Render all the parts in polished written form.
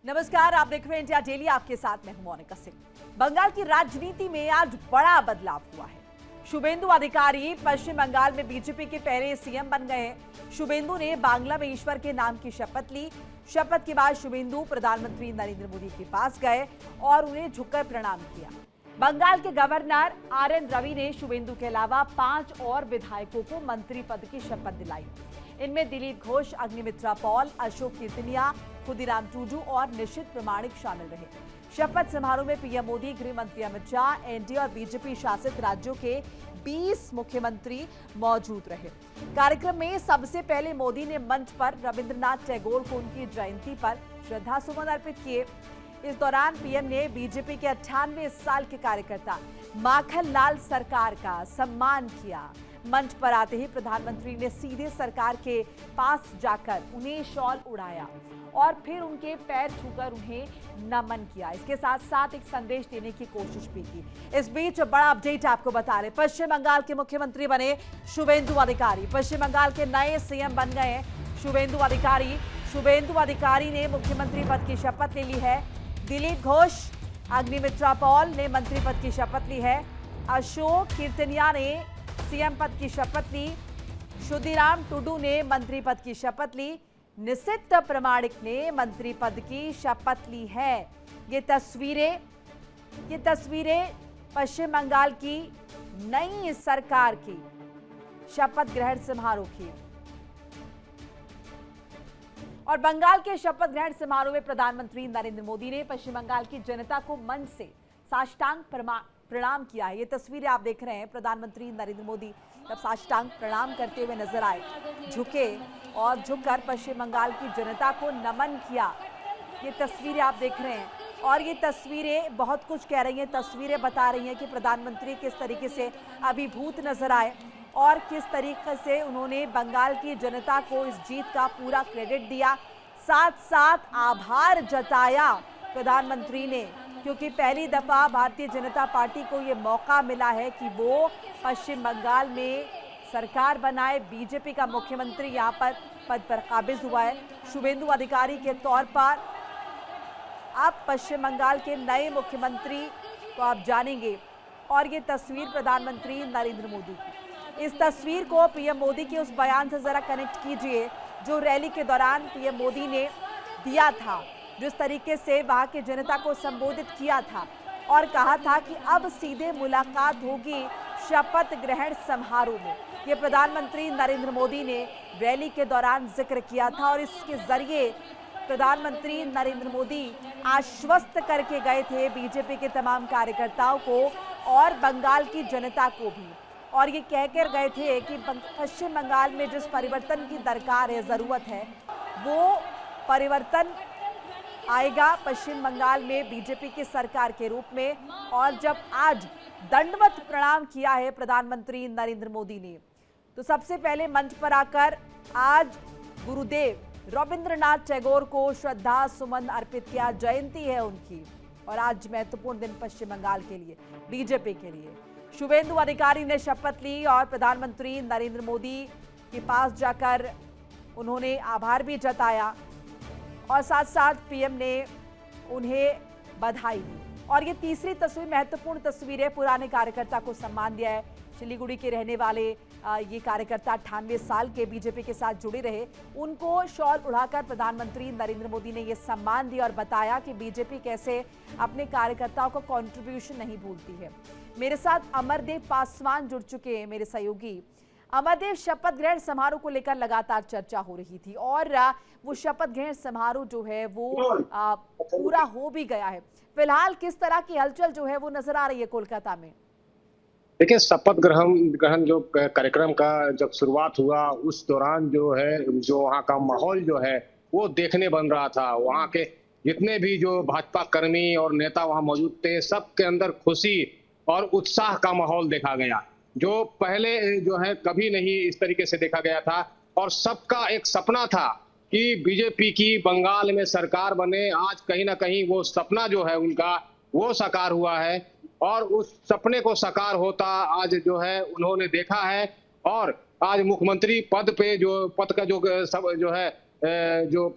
नमस्कार, आप देख रहे हैं इंडिया डेली। आपके साथ मैं हूं मोनिका सिंह। बंगाल की राजनीति में आज बड़ा बदलाव हुआ है। शुभेंदु अधिकारी पश्चिम बंगाल में बीजेपी के पहले सीएम बन गए हैं। शुभेंदु ने बांग्ला में ईश्वर के नाम की शपथ ली। शपथ के बाद शुभेंदु प्रधानमंत्री नरेंद्र मोदी के पास गए और उन्हें झुककर प्रणाम किया। बंगाल के गवर्नर आर.एन. रवि ने शुभेंदु के अलावा 5 और विधायकों को मंत्री पद की शपथ दिलाई। इनमें दिलीप घोष, अग्निमित्रा पॉल, अशोक कीर्तनिया, खुदीराम टूडू और निशित प्रमाणिक शामिल रहे। शपथ समारोह में पीएम मोदी, गृह मंत्री अमित शाह, एनडीए और बीजेपी शासित राज्यों के 20 मुख्यमंत्री मौजूद रहे। कार्यक्रम में सबसे पहले मोदी ने मंच पर रविंद्रनाथ टैगोर को उनकी जयंती पर श्रद्धासुमन अर्पित किए। इस दौरान पीएम ने बीजेपी के 98 साल के कार्यकर्ता माखन लाल सरकार का सम्मान किया। मंच पर आते ही प्रधानमंत्री ने सीधे सरकार के पास जाकर उन्हें शॉल उड़ाया और फिर उनके पैर छूकर उन्हें नमन किया। इसके साथ साथ एक संदेश देने की कोशिश भी की। इस बीच बड़ा अपडेट आपको बता रहे, पश्चिम बंगाल के मुख्यमंत्री बने शुभेंदु अधिकारी। पश्चिम बंगाल के नए सीएम बन गए हैं शुभेंदु अधिकारी। शुभेंदु अधिकारी ने मुख्यमंत्री पद की शपथ ले ली है। दिलीप घोष, अग्निमित्रा पॉल ने मंत्री पद की शपथ ली है। अशोक कीर्तनिया ने सीएम पद की शपथ ली। खुदीराम टूडू ने मंत्री पद की शपथ ली। निशित प्रमाणिक ने मंत्री पद की शपथ ली है। ये तस्वीरें पश्चिम बंगाल की नई सरकार की शपथ ग्रहण समारोह की। और बंगाल के शपथ ग्रहण समारोह में प्रधानमंत्री नरेंद्र मोदी ने पश्चिम बंगाल की जनता को मंच से साष्टांग प्रणाम किया है। ये तस्वीरें आप देख रहे हैं। प्रधानमंत्री नरेंद्र मोदी तब साष्टांग प्रणाम करते हुए नजर आए, झुके और झुककर पश्चिम बंगाल की जनता को नमन किया। ये तस्वीरें आप देख रहे हैं और ये तस्वीरें बहुत कुछ कह रही हैं। तस्वीरें बता रही हैं कि प्रधानमंत्री किस तरीके से अभिभूत नजर आए और किस तरीके से उन्होंने बंगाल की जनता को इस जीत का पूरा क्रेडिट दिया। साथ साथ आभार जताया प्रधानमंत्री ने, क्योंकि पहली दफा भारतीय जनता पार्टी को ये मौका मिला है कि वो पश्चिम बंगाल में सरकार बनाए। बीजेपी का मुख्यमंत्री यहाँ पर पद पर काबिज हुआ है शुभेंदु अधिकारी के तौर पर। आप पश्चिम बंगाल के नए मुख्यमंत्री को आप जानेंगे। और ये तस्वीर प्रधानमंत्री नरेंद्र मोदी की, इस तस्वीर को पीएम मोदी के उस बयान से जरा कनेक्ट कीजिए जो रैली के दौरान पीएम मोदी ने दिया था, जिस तरीके से वहां की जनता को संबोधित किया था और कहा था कि अब सीधे मुलाकात होगी शपथ ग्रहण समारोह में। ये प्रधानमंत्री नरेंद्र मोदी ने रैली के दौरान जिक्र किया था और इसके जरिए प्रधानमंत्री नरेंद्र मोदी आश्वस्त करके गए थे बीजेपी के तमाम कार्यकर्ताओं को और बंगाल की जनता को भी। और ये कहकर गए थे कि पश्चिम बंगाल में जिस परिवर्तन की दरकार है, जरूरत है, वो परिवर्तन आएगा पश्चिम बंगाल में बीजेपी की सरकार के रूप में। और जब आज दंडवत प्रणाम किया है प्रधानमंत्री नरेंद्र मोदी ने, तो सबसे पहले मंच पर आकर आज गुरुदेव रविंद्रनाथ टैगोर को श्रद्धा सुमन अर्पित किया। जयंती है उनकी और आज महत्वपूर्ण दिन पश्चिम बंगाल के लिए, बीजेपी के लिए। शुभेंदु अधिकारी ने शपथ ली और प्रधानमंत्री नरेंद्र मोदी के पास जाकर उन्होंने आभार भी जताया और साथ साथ पीएम ने उन्हें बधाई दी। और ये तीसरी तस्वीर महत्वपूर्ण तस्वीर है। पुराने कार्यकर्ता को सम्मान दिया है। सिलीगुड़ी के रहने वाले ये कार्यकर्ता 98 साल के बीजेपी के साथ जुड़े रहे, उनको शॉल उड़ाकर प्रधानमंत्री नरेंद्र मोदी ने ये सम्मान दिया और बताया कि बीजेपी कैसे अपने कार्यकर्ताओं को कंट्रीब्यूशन नहीं भूलती है। मेरे साथ अमरदेव पासवान जुड़ चुके हैं, मेरे सहयोगी। अमरदेव, शपथ ग्रहण समारोह को लेकर लगातार चर्चा हो रही थी और वो शपथ ग्रहण समारोह जो है वो पूरा हो भी गया है। फिलहाल किस तरह की हलचल जो है वो नजर आ रही है कोलकाता में? देखिए, शपथ ग्रहण जो कार्यक्रम का जब शुरुआत हुआ, उस दौरान जो है, जो वहाँ का माहौल जो है वो देखने बन रहा था। वहाँ के जितने भी जो भाजपा कर्मी और नेता वहाँ मौजूद थे, सबके अंदर खुशी और उत्साह का माहौल देखा गया, जो पहले जो है कभी नहीं इस तरीके से देखा गया था। और सबका एक सपना था कि बीजेपी की बंगाल में सरकार बने। आज कहीं ना कहीं वो सपना जो है उनका वो साकार हुआ है और उस सपने को साकार होता आज जो है उन्होंने देखा है। और आज मुख्यमंत्री पद पे जो पद का जो सब जो है जो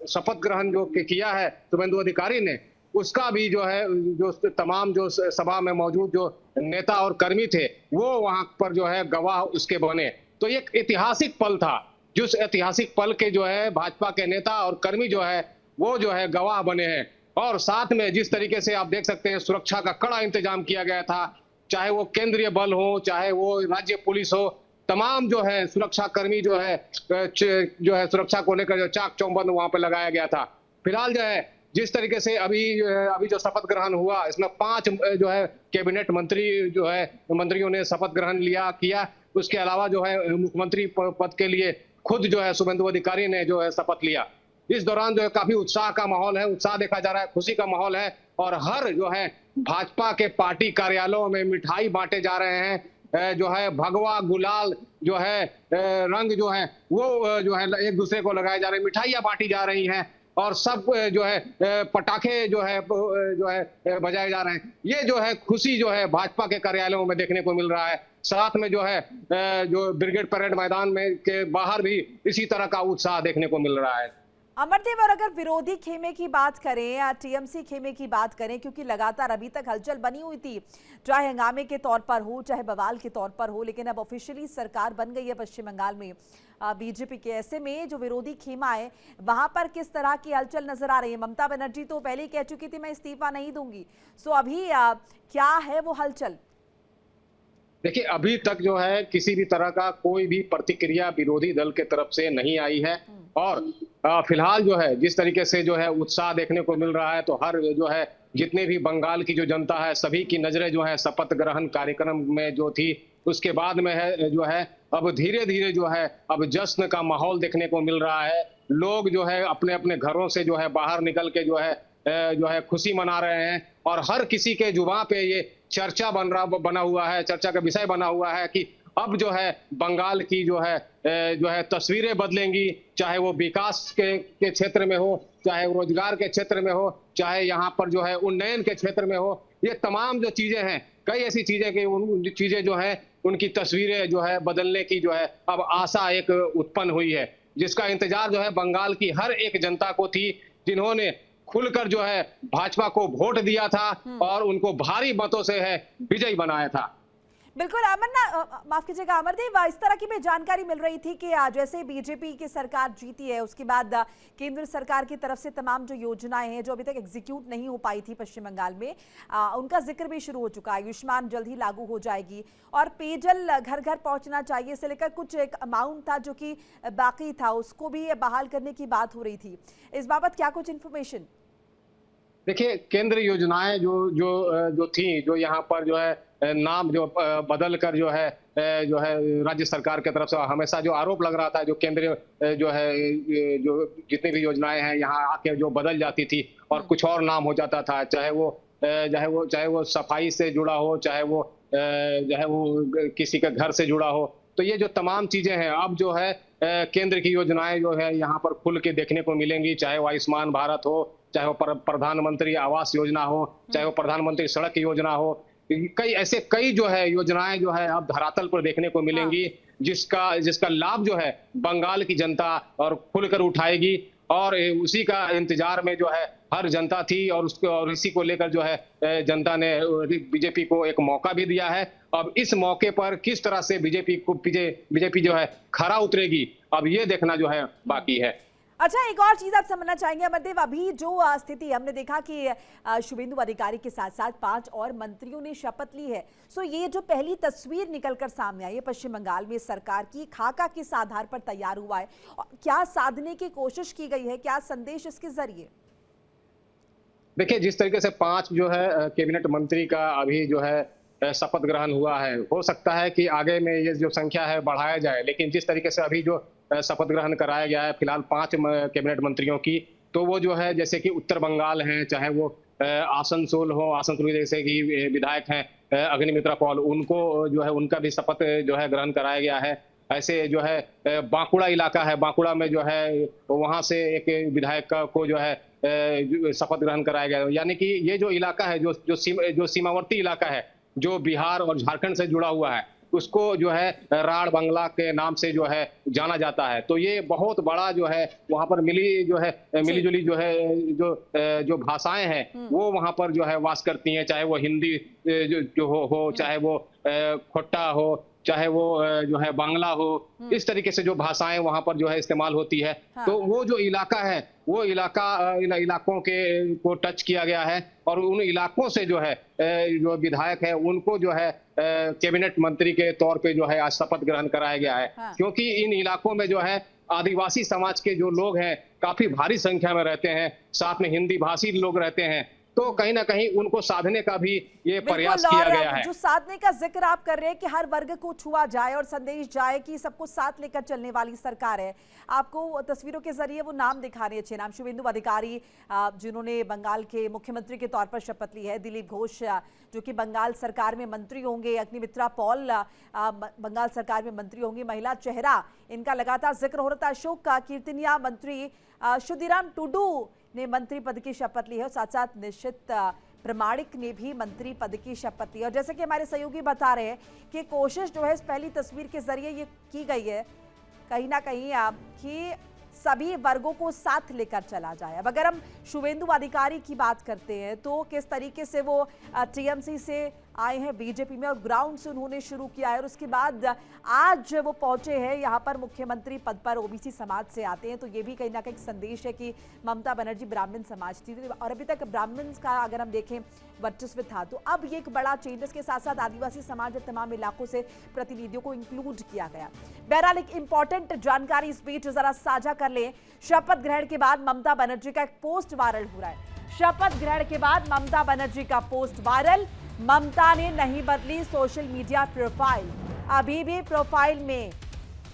शपथ ग्रहण जो किया है शुभेंदु अधिकारी ने, उसका भी जो है जो तमाम जो सभा में मौजूद जो नेता और कर्मी थे वो वहां पर जो है गवाह उसके बने। तो ये एक ऐतिहासिक पल था, जिस ऐतिहासिक पल के जो है भाजपा के नेता और कर्मी जो है वो जो है गवाह बने हैं। और साथ में जिस तरीके से आप देख सकते हैं सुरक्षा का कड़ा इंतजाम किया गया था, चाहे वो केंद्रीय बल हो, चाहे वो राज्य पुलिस हो, तमाम जो है सुरक्षा कर्मी जो है सुरक्षा को लेकर जो चाक चौबंद वहां पर लगाया गया था। फिलहाल जो है जिस तरीके से अभी जो शपथ ग्रहण हुआ, इसमें 5 जो है कैबिनेट मंत्री जो है मंत्रियों ने शपथ ग्रहण किया। उसके अलावा जो है मुख्यमंत्री पद के लिए खुद जो है शुभेंदु अधिकारी ने जो है शपथ लिया। इस दौरान जो है काफी उत्साह का माहौल है, उत्साह देखा जा रहा है, खुशी का माहौल है। और हर जो है भाजपा के पार्टी कार्यालयों में मिठाई बांटे जा रहे हैं, जो है भगवा गुलाल जो है रंग जो है वो जो है एक दूसरे को लगाए जा रहे हैं, मिठाइयां बांटी जा रही हैं और सब जो है पटाखे जो है बजाए जा रहे हैं। ये जो है खुशी जो है भाजपा के कार्यालयों में देखने को मिल रहा है। साथ में जो है जो ब्रिगेड परेड मैदान में के बाहर भी इसी तरह का उत्साह देखने को मिल रहा है। अमरदेव, और अगर विरोधी खेमे की बात करें या टीएमसी खेमे की बात करें, क्योंकि लगातार अभी तक हलचल बनी हुई थी, चाहे हंगामे के तौर पर हो चाहे बवाल के तौर पर हो, लेकिन अब ऑफिशियली सरकार बन गई है पश्चिम बंगाल में बीजेपी के। ऐसे में जो विरोधी खेमा है वहां पर किस तरह की हलचल नजर आ रही है? ममता बनर्जी तो पहले ही कह चुकी थी मैं इस्तीफा नहीं दूंगी, सो अभी क्या है वो हलचल? देखिए, अभी तक जो है किसी भी तरह का कोई भी प्रतिक्रिया विरोधी दल के तरफ से नहीं आई है। और फिलहाल जो है जिस तरीके से जो है उत्साह देखने को मिल रहा है, तो हर जो है जितने भी बंगाल की जो जनता है सभी की नजरें जो है शपथ ग्रहण कार्यक्रम में जो थी उसके बाद में है जो है अब धीरे धीरे जो है अब जश्न का माहौल देखने को मिल रहा है। लोग जो है अपने अपने घरों से जो है बाहर निकल के जो है खुशी मना रहे हैं। और हर किसी के जुबान पे ये चर्चा बना हुआ है, चर्चा का विषय बना हुआ है कि अब जो है बंगाल की जो है तस्वीरें बदलेंगी, चाहे वो विकास के क्षेत्र में हो, चाहे रोजगार के क्षेत्र में हो, चाहे यहाँ पर जो है उन्नयन के क्षेत्र में हो। ये तमाम जो चीजें हैं, कई ऐसी चीजें जो है उनकी तस्वीरें जो है बदलने की जो है अब आशा एक उत्पन्न हुई है, जिसका इंतजार जो है बंगाल की हर एक जनता को थी, जिन्होंने खुलकर जो है भाजपा को वोट दिया था और उनको भारी मतों से है विजयी बनाया था। बिल्कुल माफ कीजिएगा अमरदेव, इस तरह की भी जानकारी मिल रही थी कि जैसे बीजेपी की सरकार जीती है उसके बाद केंद्र सरकार की तरफ से तमाम जो योजनाएं हैं जो अभी तक एग्जीक्यूट नहीं हो पाई थी पश्चिम बंगाल में, उनका जिक्र भी शुरू हो चुका है। आयुष्मान जल्द ही लागू हो जाएगी और पेयजल घर घर पहुंचना चाहिए से लेकर कुछ एक अमाउंट था जो कि बाकी था, उसको भी बहाल करने की बात हो रही थी। इस बाबत क्या कुछ इन्फॉर्मेशन? देखिए, केंद्र योजनाएं जो थी, जो यहाँ पर जो है नाम जो बदल कर जो है राज्य सरकार की तरफ से हमेशा जो आरोप लग रहा था, जो केंद्रीय जो जितनी भी योजनाएं हैं यहाँ आके जो बदल जाती थी और कुछ और नाम हो जाता था, चाहे वो सफाई से जुड़ा हो, चाहे वो किसी के घर से जुड़ा हो। तो ये जो तमाम चीजें हैं अब जो है केंद्र की योजनाएं जो है यहाँ पर खुल के देखने को मिलेंगी, चाहे वो आयुष्मान भारत हो, चाहे वो प्रधानमंत्री आवास योजना हो, चाहे वो प्रधानमंत्री सड़क योजना हो। कई जो है योजनाएं जो है अब धरातल पर देखने को मिलेंगी, जिसका लाभ जो है बंगाल की जनता और खुलकर उठाएगी। और उसी का इंतजार में जो है हर जनता थी और इसी को लेकर जो है जनता ने बीजेपी को एक मौका भी दिया है। अब इस मौके पर किस तरह से बीजेपी जो है खरा उतरेगी, अब ये देखना जो है बाकी है। अच्छा, एक और चीज आप समझना चाहेंगे अमरदेव, अभी जो स्थिति हमने देखा कि शुभेंदु अधिकारी के साथ साथ 5 और मंत्रियों ने शपथ ली है, सो ये जो पहली तस्वीर निकलकर सामने आई है पश्चिम बंगाल में सरकार की, खाका किस आधार पर तैयार हुआ है और क्या साधने की कोशिश की गई है, क्या संदेश इसके जरिए? देखिए, जिस तरीके से 5 जो है कैबिनेट मंत्री का अभी जो है शपथ ग्रहण हुआ है, हो सकता है कि आगे में ये जो संख्या है बढ़ाया जाए, लेकिन जिस तरीके से अभी जो शपथ ग्रहण कराया गया है फिलहाल 5 कैबिनेट मंत्रियों की, तो वो जो है जैसे कि उत्तर बंगाल हैं, चाहे वो आसनसोल जैसे कि विधायक हैं अग्निमित्रा पॉल, उनको जो है उनका भी शपथ जो है ग्रहण कराया गया है। ऐसे जो है बांकुड़ा इलाका है, बांकुड़ा में जो है वहां से एक विधायक को जो है शपथ ग्रहण कराया गया। यानी कि ये जो इलाका है जो सीमावर्ती इलाका है, जो बिहार और झारखंड से जुड़ा हुआ है, उसको जो है राढ़ बंगला के नाम से जो है जाना जाता है। तो ये बहुत बड़ा जो है वहां पर मिली जुली जो है जो भाषाएं हैं वो वहां पर जो है वास करती हैं, चाहे वो हिंदी जो हो चाहे वो खोट्टा हो, चाहे वो जो है बांग्ला हो। इस तरीके से जो भाषाएं वहां पर जो है इस्तेमाल होती है। हाँ। तो वो जो इलाका है वो इलाकों के को टच किया गया है और उन इलाकों से जो है जो विधायक है उनको जो है कैबिनेट मंत्री के तौर पे जो है आज शपथ ग्रहण कराया गया है। हाँ। क्योंकि इन इलाकों में जो है आदिवासी समाज के जो लोग हैं काफी भारी संख्या में रहते हैं, साथ में हिंदी भाषी लोग रहते हैं, तो कहीं ना कहीं उनको साधने का भी ये प्रयास बिल्कुल। किया गया और है। जो साधने का जिक्र आप कर रहे हैं कि हर वर्ग को छुआ जाए और संदेश जाए कि सबको साथ लेकर चलने वाली सरकार है। आपको तस्वीरों के जरिए वो नाम दिखा रही है, अच्छे नाम, शुभेंदु अधिकारी जिन्होंने बंगाल के मुख्यमंत्री के तौर पर शपथ ली है, दिलीप घोष जो कि बंगाल सरकार में मंत्री होंगे, अग्निमित्रा पॉल बंगाल सरकार में मंत्री होंगे, महिला चेहरा इनका लगातार जिक्र हो रहा था, अशोक कीर्तिनिया मंत्री, शुदिराम टुडू ने मंत्री पद की शपथ ली है, साथ साथ निश्चित प्रमाणिक ने भी मंत्री पद की शपथ ली। और जैसे कि हमारे सहयोगी बता रहे हैं कि कोशिश जो है इस पहली तस्वीर के जरिए ये की गई है कहीं ना कहीं कि सभी वर्गों को साथ लेकर चला जाए। अब अगर हम शुभेंदु अधिकारी की बात करते हैं तो किस तरीके से वो टीएमसी से आए हैं बीजेपी में और ग्राउंड से उन्होंने शुरू किया है और उसके बाद आज वो पहुंचे हैं यहाँ पर मुख्यमंत्री पद पर, ओबीसी समाज से आते हैं, तो ये भी कहीं ना कहीं संदेश है कि ममता बनर्जी ब्राह्मण समाज थी और अभी तक ब्राह्मण का अगर हम देखें वर्चस्व था, तो अब ये एक बड़ा चेंज, इसके साथ साथ आदिवासी समाज और तमाम इलाकों से प्रतिनिधियों को इंक्लूड किया गया। बहरहाल एक इंपॉर्टेंट जानकारी इस बीच जरा साझा कर ले। शपथ ग्रहण के बाद ममता बनर्जी का एक पोस्ट वायरल हो रहा है। शपथ ग्रहण के बाद ममता बनर्जी का पोस्ट वायरल। ममता ने नहीं बदली सोशल मीडिया प्रोफाइल, अभी भी प्रोफाइल में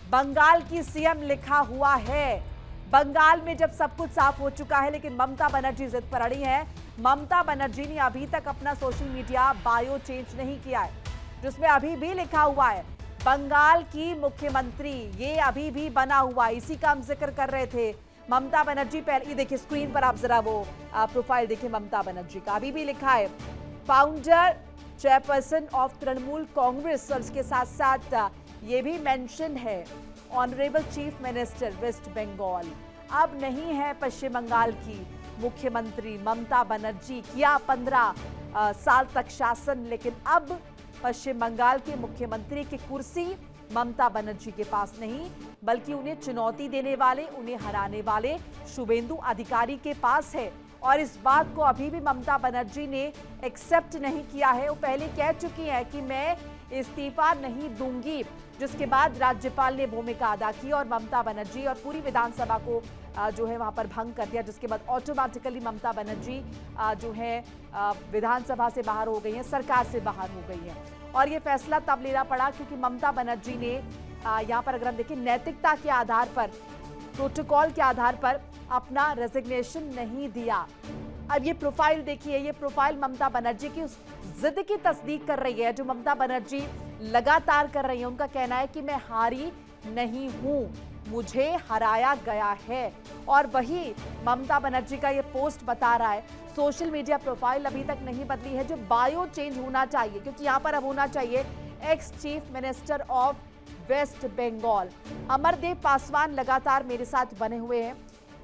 बंगाल की सीएम लिखा हुआ है। बंगाल में जब सब कुछ साफ हो चुका है लेकिन ममता बनर्जी जिद पर अड़ी है। ममता बनर्जी ने अभी तक अपना सोशल मीडिया बायो चेंज नहीं किया है, जिसमें अभी भी लिखा हुआ है बंगाल की मुख्यमंत्री, ये अभी भी बना हुआ, इसी का हम जिक्र कर रहे थे। ममता बनर्जी पहले, ये देखिए स्क्रीन पर आप जरा वो प्रोफाइल देखिए ममता बनर्जी का, अभी भी लिखा है founder chairperson of Trinamool Congress और इसके साथ साथ ये भी मेंशन है honourable chief minister West Bengal. अब नहीं है पश्चिम बंगाल की मुख्यमंत्री ममता बनर्जी, किया 15 साल तक शासन, लेकिन अब पश्चिम बंगाल के मुख्यमंत्री की कुर्सी ममता बनर्जी के पास नहीं बल्कि उन्हें चुनौती देने वाले, उन्हें हराने वाले शुभेंदु अधिकारी के पास है। और इस बात को अभी भी ममता बनर्जी ने एक्सेप्ट नहीं किया है। वो पहले कह चुकी है कि मैं इस्तीफा नहीं दूंगी, जिसके बाद राज्यपाल ने भूमिका अदा की और ममता बनर्जी और पूरी विधानसभा को जो है वहां पर भंग कर दिया, जिसके बाद ऑटोमेटिकली ममता बनर्जी जो है विधानसभा से बाहर हो गई है, सरकार से बाहर हो गई है। और ये फैसला तब लेना पड़ा क्योंकि ममता बनर्जी ने यहाँ पर अगर हम देखें नैतिकता के आधार पर, प्रोटोकॉल के आधार पर अपना रेजिग्नेशन नहीं दिया। अब ये प्रोफाइल देखिए, ये प्रोफाइल ममता बनर्जी की उस जिद की तस्दीक कर रही है जो ममता बनर्जी लगातार कर रही है। उनका कहना है कि मैं हारी नहीं हूं, मुझे हराया गया है। और वही ममता बनर्जी का ये पोस्ट बता रहा है सोशल मीडिया प्रोफाइल अभी तक नहीं बदली है, जो बायो चेंज होना चाहिए, क्योंकि यहाँ पर अब होना चाहिए ex chief minister of West Bengal. Amardev Paswan लगातार मेरे साथ बने हुए हैं।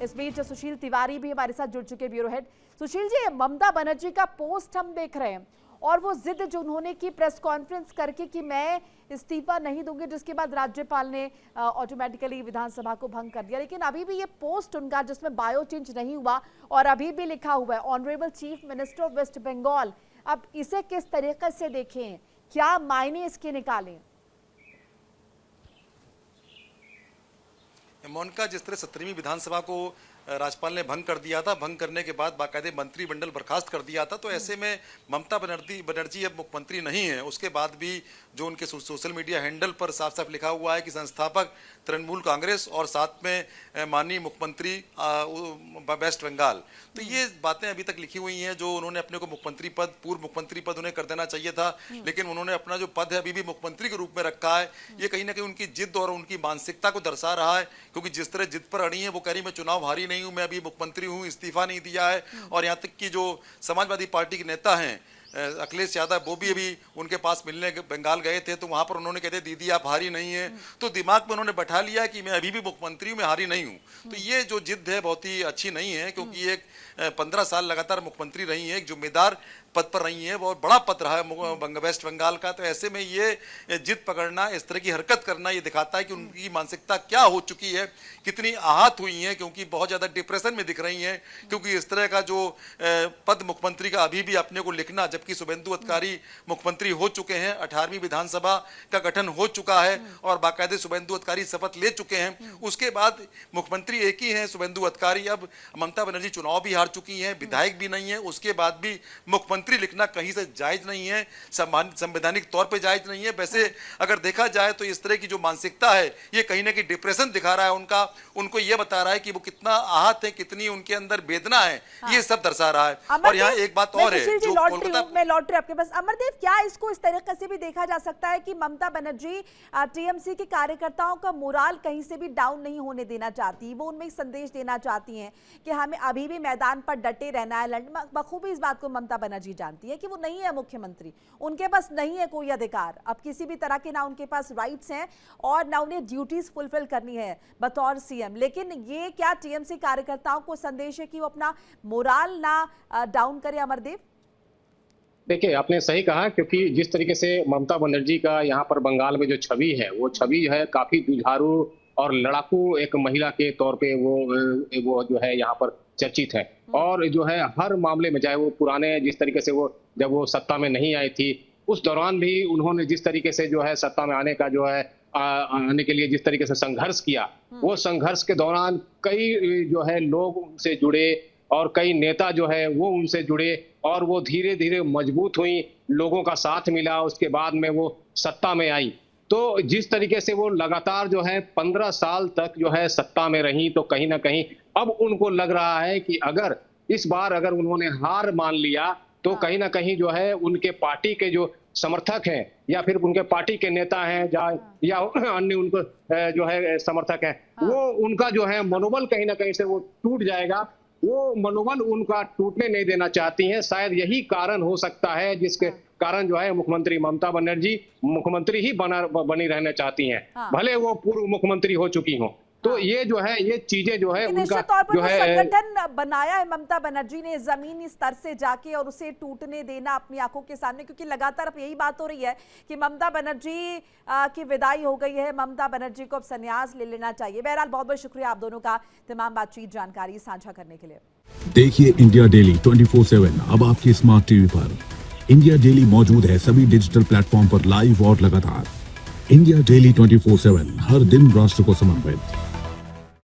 इस बीच सुशील तिवारी भी हमारे साथ जुड़ चुके, ब्यूरो हेड। सुशील जी, ममता बनर्जी का पोस्ट हम देख रहे हैं और वो जिद जो उन्होंने की प्रेस कॉन्फ्रेंस करके कि मैं इस्तीफा नहीं दूंगी, जिसके बाद राज्यपाल ने ऑटोमेटिकली विधानसभा को भंग कर दिया, लेकिन अभी भी ये पोस्ट उनका जिसमें बायो चेंज नहीं हुआ और अभी भी लिखा हुआ है honourable chief minister of West Bengal. अब इसे किस तरीके से देखें, क्या मायने इसके निकालें? मोनिका, जिस तरह 17वीं विधानसभा को राज्यपाल ने भंग कर दिया था, भंग करने के बाद बाकायदे मंत्रिमंडल बर्खास्त कर दिया था, तो ऐसे में ममता बनर्जी अब मुख्यमंत्री नहीं है। उसके बाद भी जो उनके सोशल मीडिया हैंडल पर साफ साफ लिखा हुआ है कि संस्थापक तृणमूल कांग्रेस और साथ में माननीय मुख्यमंत्री वेस्ट बंगाल, तो ये बातें अभी तक लिखी हुई हैं जो उन्होंने अपने को मुख्यमंत्री पद, पूर्व मुख्यमंत्री पद उन्हें कर देना चाहिए था, लेकिन उन्होंने अपना जो पद है अभी भी मुख्यमंत्री के रूप में रखा है। ये कहीं ना कहीं उनकी जिद और उनकी मानसिकता को दर्शा रहा है, क्योंकि जिस तरह जिद पर अड़ी है, वो कह रही मैं चुनाव हारी नहीं हूं, मैं अभी मुख्यमंत्री हूं, इस्तीफा नहीं दिया है। और यहाँ तक कि जो समाजवादी पार्टी के नेता हैं अखिलेश यादव वो भी अभी उनके पास मिलने बंगाल गए थे, तो वहां पर उन्होंने कहते दीदी आप हारी नहीं है, तो दिमाग में उन्होंने बैठा लिया कि मैं अभी भी मुख्यमंत्री हूं, मैं हारी नहीं हूं। तो ये जो जिद है बहुत ही अच्छी नहीं है, क्योंकि ये 15 साल लगातार मुख्यमंत्री रही है, एक जिम्मेदार पद पर रही है, बहुत बड़ा पद रहा है वेस्ट बंगाल का। तो ऐसे में ये जिद पकड़ना, इस तरह की हरकत करना, ये दिखाता है कि उनकी मानसिकता क्या हो चुकी है, कितनी आहत हुई है, क्योंकि बहुत ज्यादा डिप्रेशन में दिख रही हैं। क्योंकि इस तरह का जो पद मुख्यमंत्री का अभी भी अपने को लिखना, जबकि शुभेंदु अधिकारी मुख्यमंत्री हो चुके हैं, 18वीं विधानसभा का गठन हो चुका है और बाकायदे शुभेंदु अधिकारी शपथ ले चुके हैं। उसके बाद मुख्यमंत्री एक ही है शुभेंदु अधिकारी। अब ममता बनर्जी चुनाव भी हार चुकी हैं, विधायक भी नहीं है, उसके बाद भी मुख्यमंत्री लिखना कहीं से जायज नहीं है, संवैधानिक तौर पे जायज नहीं है। वैसे अगर देखा जाए तो इस तरह की जो मानसिकता है, ये कहीं ना कहीं डिप्रेशन दिखा रहा है उनका, उनको ये बता रहा है कि वो कितना आहत है, कितनी उनके अंदर वेदना है, ये सब दर्शा रहा है। और यहाँ एक बात और है जो कोलकाता, मैं लौट रही आपके पास। अमरदेव, क्या इसको इस तरीके से भी देखा जा सकता है कि ममता बनर्जी टीएमसी के कार्यकर्ताओं का मोराल कहीं से भी डाउन नहीं होने देना चाहती, वो उनमें एक संदेश देना चाहती हैं कि हमें अभी भी मैदान पर डटे रहना है, बखूबी इस बात को ममता बनर्जी जानती है कि वो नहीं है मुख्यमंत्री, उनके पास नहीं है कोई अधिकार अब किसी भी तरह के, ना उनके पास राइट्स हैं और ना उन्हें ड्यूटीज फुलफिल करनी है बतौर सीएम। लेकिन ये क्या टीएमसी कार्यकर्ताओं को संदेश है कि वो अपना मोराल ना डाउन करे? अमरदेव, देखिए, आपने सही कहा, क्योंकि जिस तरीके से ममता बनर्जी का यहाँ पर बंगाल में जो छवि है, वो छवि है काफी जुझारू और लड़ाकू एक महिला के तौर पे वो जो है यहाँ पर चर्चित है। और जो है हर मामले में, चाहे वो पुराने जिस तरीके से वो जब वो सत्ता में नहीं आई थी, उस दौरान भी उन्होंने जिस तरीके से जो है सत्ता में आने का जो है आने के लिए जिस तरीके से संघर्ष किया, वो संघर्ष के दौरान कई जो है लोग उनसे जुड़े और कई नेता जो है वो उनसे जुड़े और वो धीरे धीरे मजबूत हुई, लोगों का साथ मिला, उसके बाद में वो सत्ता में आई। तो जिस तरीके से वो लगातार जो है 15 साल तक जो है सत्ता में रही, तो कहीं ना कहीं अब उनको लग रहा है कि अगर इस बार अगर उन्होंने हार मान लिया, तो कहीं ना कहीं जो है उनके पार्टी के जो समर्थक हैं या फिर उनके पार्टी के नेता हैं या अन्य उनको जो है समर्थक हैं, वो उनका जो है मनोबल कहीं ना कहीं से वो टूट जाएगा। वो मनोबल उनका टूटने नहीं देना चाहती हैं। शायद यही कारण हो सकता है जिसके कारण जो है मुख्यमंत्री ममता बनर्जी मुख्यमंत्री ही बनी रहना चाहती हैं, भले वो पूर्व मुख्यमंत्री हो चुकी हों। तो ये जो है, ये चीजें जो है उनका जो है संगठन बनाया है ममता बनर्जी ने जमीनी स्तर से जाके और उसे टूटने देना अपनी आंखों के सामने, क्योंकि लगातार अब यही बात हो रही है कि ममता बनर्जी की विदाई हो गई है, ममता बनर्जी को अब संन्यास ले लेना चाहिए। बहरहाल बहुत बहुत शुक्रिया आप दोनों का तमाम बातचीत जानकारी साझा करने के लिए। देखिए इंडिया डेली 24/7 अब आपकी स्मार्ट टीवी पर। इंडिया डेली मौजूद है सभी डिजिटल प्लेटफॉर्म पर लाइव और लगातार। इंडिया डेली 24/7 हर दिन राष्ट्र को समर्पित।